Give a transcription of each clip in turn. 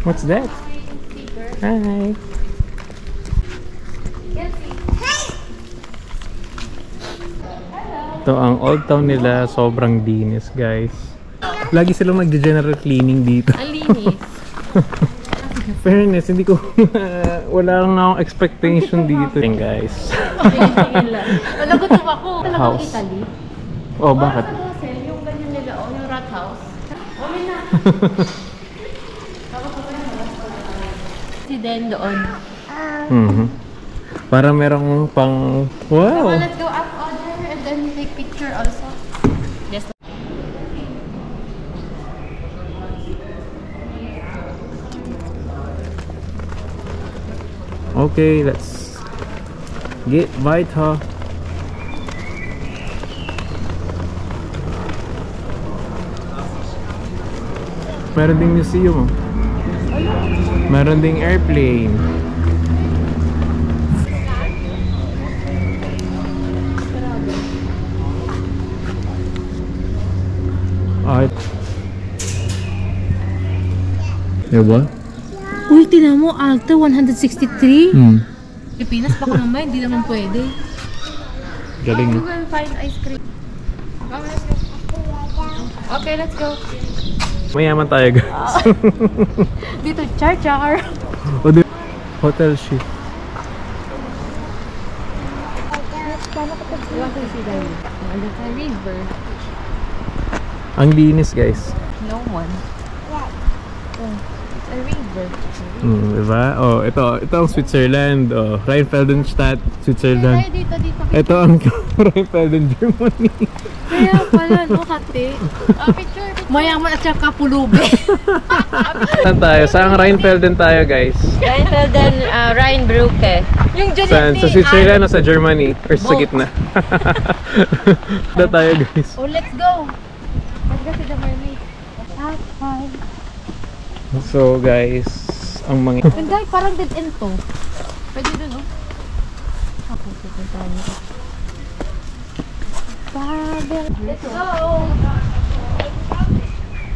What's that? Hi. Ito ang old town nila, sobrang linis guys. Lagi silang nagde-general cleaning dito. Ang linis. Fairness, hindi ko wala lang akong expectation dito. Yan guys. Malagutom ako. Talagang House. Italy. Oh, bakit? Yung ganyan nila, yung rat house. Omen na. Si Den doon. Para merong pang... Wow! Let's go up order and then take picture also. Yes. Okay, let's get Vita. Meron ding museum. Meron ding airplane. Ay. Diba? Uy, tinan mo, Alta 163. Pilipinas, baka mamaya, hindi naman pwede. Galing. We will find ice cream. Okay, let's go. Mayaman tayo guys. Dito, char-char. Hotel shift. River. Ang linis guys. No one. It's a river. Diba? Oh, ito ang Switzerland. Oh, Rheinfeldenstadt, Switzerland. Dito. Ito ang Rheinfelden, Germany. Kaya pala, no, kate. Picture. Mayaman at saka pulubi. Saan tayo? Saan Rheinfelden tayo guys? Rheinfelden, Rheinbrücke. Yung dyan Saan? Sa Switzerland o sa Germany? Or sa gitna? Saan tayo guys? Oh, let's go. Let's go to the mermaid. Hi. So guys, ang mga... Hindi, parang dead end to. Pwede dun, oh. Ako, pupunta niyo. Let's go!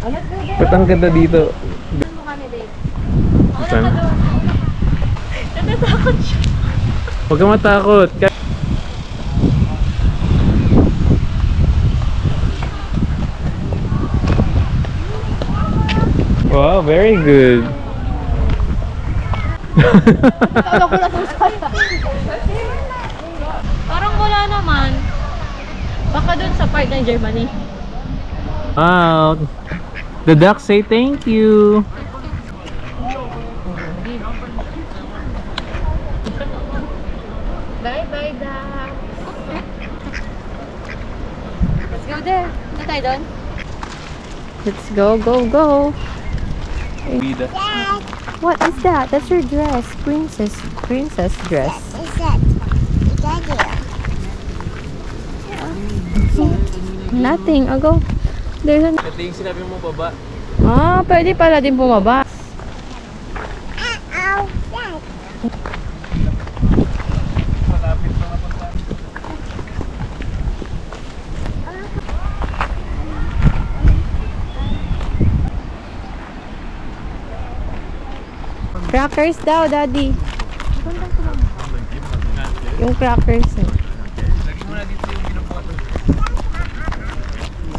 Oh, let's go there. Ba't ang ganda dito? Ano kami, Dave? Saan? Natatakot siya. Huwag ka matakot. Wow, very good. Parang wala naman. Baka dun sa part ng Germany. Wow. The ducks say thank you. Bye-bye, duck. Let's go there. Saan tayo doon? Let's go. Vida. What is that? That's your dress. Princess dress. Nothing. I'll go. There's an... Ito yung sinabi mo baba. Ah, pwede pala din bumaba. Malapit na napunta. Crackers daw, Daddy. Yung crackers. Lagi mo na dito yung ginapot.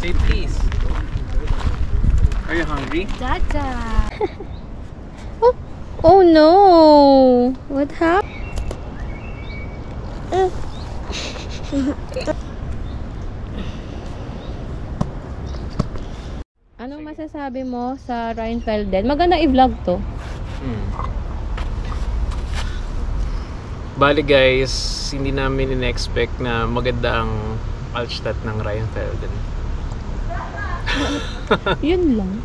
Say please. Are you hungry? Jaja. Oh no! What happened? Anong masasabi mo sa Rheinfelden? Maganda i-vlog to. Bali guys, hindi namin in-expect na maganda ang Altstadt ng Rheinfelden. Yun lang.